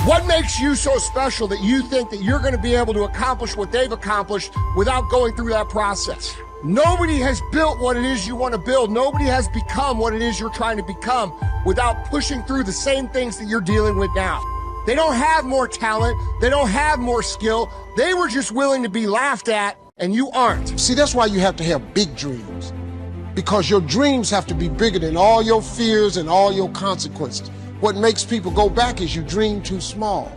What makes you so special that you think that you're going to be able to accomplish what they've accomplished without going through that process? Nobody has built what it is you want to build. Nobody has become what it is you're trying to become without pushing through the same things that you're dealing with now. They don't have more talent. They don't have more skill. They were just willing to be laughed at, and you aren't. See, that's why you have to have big dreams, because your dreams have to be bigger than all your fears and all your consequences. What makes people go back is you dream too small.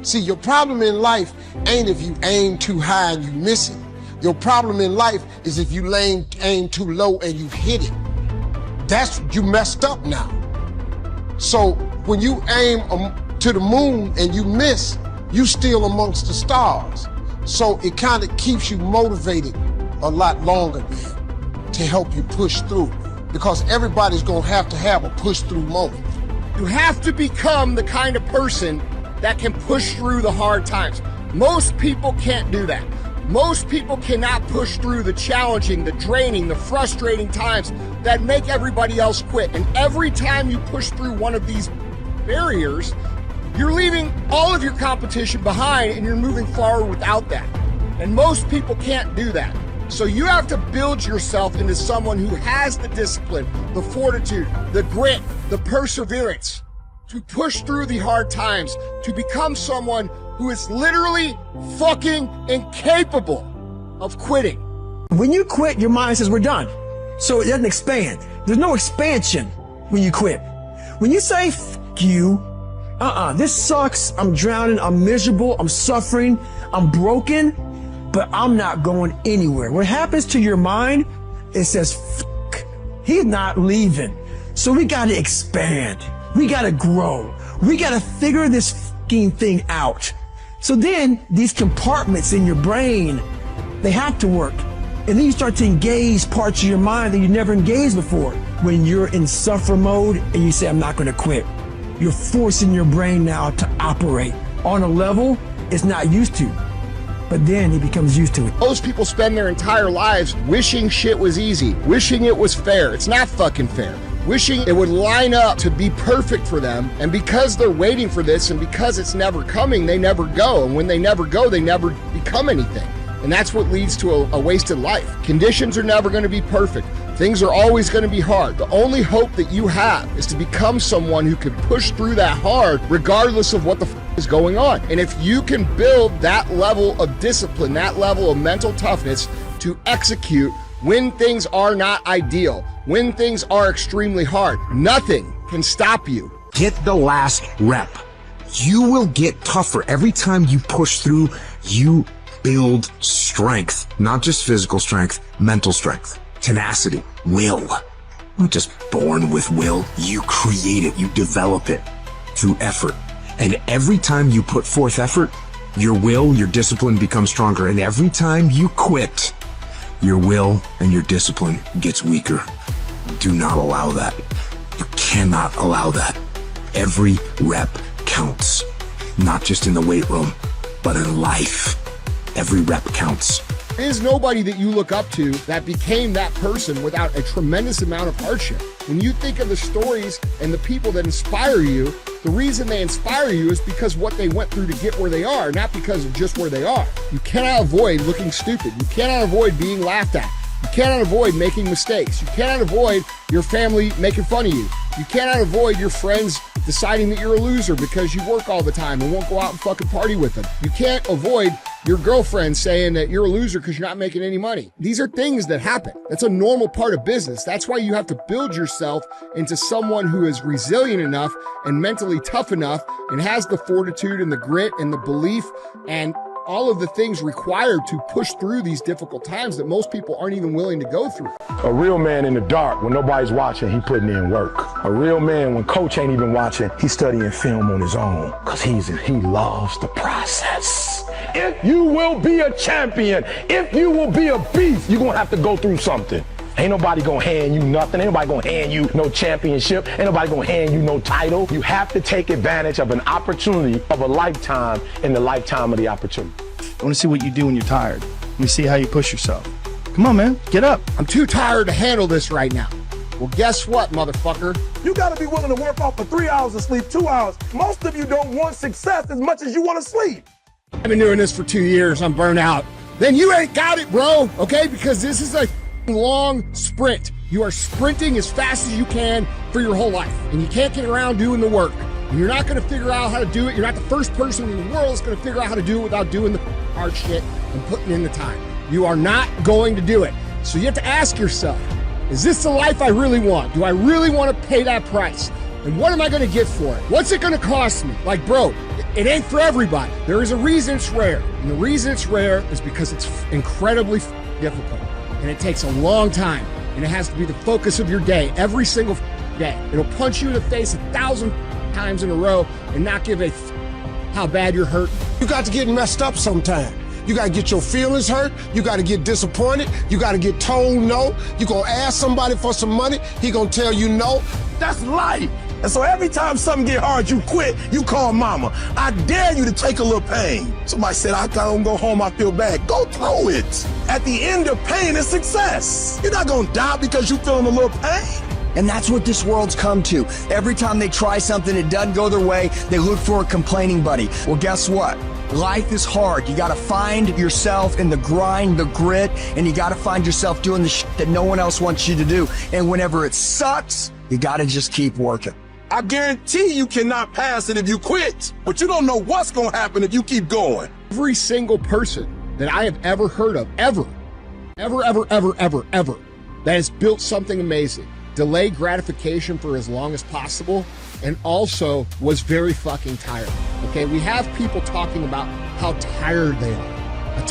See, your problem in life ain't if you aim too high and you miss it. Your problem in life is if you aim too low and you hit it. That's, you messed up now. So when you aim to the moon and you miss, you still amongst the stars. So it kind of keeps you motivated a lot longer then to help you push through, because everybody's gonna have a push through moment. You have to become the kind of person that can push through the hard times. Most people can't do that. Most people cannot push through the challenging, the draining, the frustrating times that make everybody else quit. And every time you push through one of these barriers, you're leaving all of your competition behind and you're moving forward without that. And most people can't do that. So you have to build yourself into someone who has the discipline, the fortitude, the grit, the perseverance to push through the hard times, to become someone who is literally fucking incapable of quitting. When you quit, your mind says we're done. So it doesn't expand. There's no expansion when you quit. When you say, f you, this sucks, I'm drowning, I'm miserable, I'm suffering, I'm broken, but I'm not going anywhere. What happens to your mind, it says, fuck, he's not leaving. So we gotta expand. We gotta grow. We gotta figure this fucking thing out. So then these compartments in your brain, they have to work. And then you start to engage parts of your mind that you never engaged before. When you're in suffer mode and you say, I'm not gonna quit. You're forcing your brain now to operate on a level it's not used to. But then he becomes used to it. Most people spend their entire lives wishing shit was easy, wishing it was fair. It's not fucking fair. Wishing it would line up to be perfect for them, and because they're waiting for this and because it's never coming, they never go. And when they never go, they never become anything. And that's what leads to a wasted life. Conditions are never going to be perfect. Things are always going to be hard. The only hope that you have is to become someone who can push through that hard regardless of what the is going on. And if you can build that level of discipline, that level of mental toughness to execute when things are not ideal, when things are extremely hard, nothing can stop you. Get the last rep. You will get tougher every time you push through. You build strength, not just physical strength, mental strength, tenacity, will. You're not just born with will, you create it, you develop it through effort. And every time you put forth effort, your will, your discipline becomes stronger. And every time you quit, your will and your discipline gets weaker. Do not allow that. You cannot allow that. Every rep counts, not just in the weight room, but in life. Every rep counts. There is nobody that you look up to that became that person without a tremendous amount of hardship. When you think of the stories and the people that inspire you, the reason they inspire you is because what they went through to get where they are, not because of just where they are. You cannot avoid looking stupid. You cannot avoid being laughed at. You cannot avoid making mistakes. You cannot avoid your family making fun of you. You cannot avoid your friends deciding that you're a loser because you work all the time and won't go out and fucking party with them. You can't avoid your girlfriend saying that you're a loser because you're not making any money. These are things that happen. That's a normal part of business. That's why you have to build yourself into someone who is resilient enough and mentally tough enough and has the fortitude and the grit and the belief and all of the things required to push through these difficult times that most people aren't even willing to go through. A real man in the dark, when nobody's watching, he putting in work. A real man, when coach ain't even watching, he's studying film on his own because he loves the process. If you will be a champion, if you will be a beast, you're going to have to go through something. Ain't nobody gonna hand you nothing. Ain't nobody gonna hand you no championship. Ain't nobody gonna hand you no title. You have to take advantage of an opportunity of a lifetime in the lifetime of the opportunity. I want to see what you do when you're tired. Let me see how you push yourself. Come on, man, get up. I'm too tired to handle this right now. Well, guess what, motherfucker? You got to be willing to work off for 3 hours of sleep, 2 hours. Most of you don't want success as much as you want to sleep. I've been doing this for 2 years. I'm burnt out. Then you ain't got it, bro, okay? Because this is a long sprint. You are sprinting as fast as you can for your whole life. And you can't get around doing the work. And you're not going to figure out how to do it. You're not the first person in the world that's going to figure out how to do it without doing the hard shit and putting in the time. You are not going to do it. So you have to ask yourself, is this the life I really want? Do I really want to pay that price? And what am I going to get for it? What's it going to cost me? Like, bro, it ain't for everybody. There is a reason it's rare. And the reason it's rare is because it's incredibly difficult. And it takes a long time. And it has to be the focus of your day, every single day. It'll punch you in the face 1,000 times in a row and not give a how bad you're hurt. You got to get messed up sometime. You got to get your feelings hurt. You got to get disappointed. You got to get told no. You going to ask somebody for some money. He going to tell you no. That's life. And so every time something get hard, you quit, you call mama. I dare you to take a little pain. Somebody said, I don't go home, I feel bad. Go through it. At the end of pain is success. You're not going to die because you're feeling a little pain. And that's what this world's come to. Every time they try something, it doesn't go their way, they look for a complaining buddy. Well, guess what? Life is hard. You gotta find yourself in the grind, the grit, and you gotta find yourself doing the shit that no one else wants you to do. And whenever it sucks, you gotta just keep working. I guarantee you cannot pass it if you quit, but you don't know what's gonna happen if you keep going. Every single person that I have ever heard of, ever, that has built something amazing, delayed gratification for as long as possible, and also was very fucking tired. Okay, we have people talking about how tired they are. I'm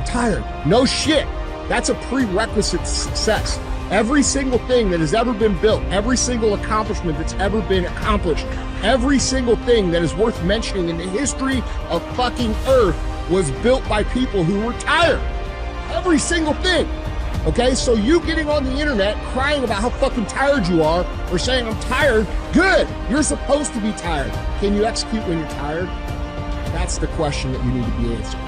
tired. No shit. That's a prerequisite to success. Every single thing that has ever been built, every single accomplishment that's ever been accomplished, every single thing that is worth mentioning in the history of fucking Earth was built by people who were tired. Every single thing. Okay, so you getting on the internet crying about how fucking tired you are or saying I'm tired, good. You're supposed to be tired. Can you execute when you're tired? That's the question that you need to be answering.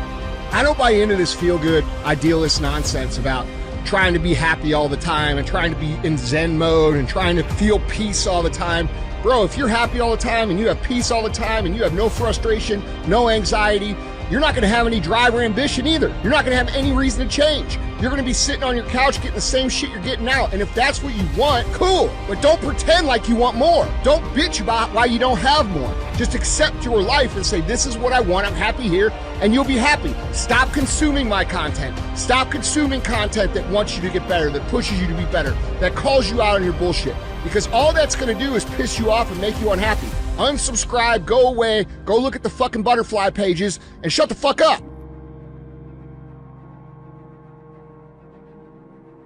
I don't buy into this feel-good, idealist nonsense about trying to be happy all the time and trying to be in Zen mode and trying to feel peace all the time. Bro, if you're happy all the time and you have peace all the time and you have no frustration, no anxiety, you're not going to have any drive or ambition either. You're not going to have any reason to change. You're going to be sitting on your couch getting the same shit you're getting out. And if that's what you want, cool. But don't pretend like you want more. Don't bitch about why you don't have more. Just accept your life and say, this is what I want. I'm happy here. And you'll be happy. Stop consuming my content. Stop consuming content that wants you to get better, that pushes you to be better, that calls you out on your bullshit. Because all that's going to do is piss you off and make you unhappy. Unsubscribe, go away, go look at the fucking butterfly pages, and shut the fuck up.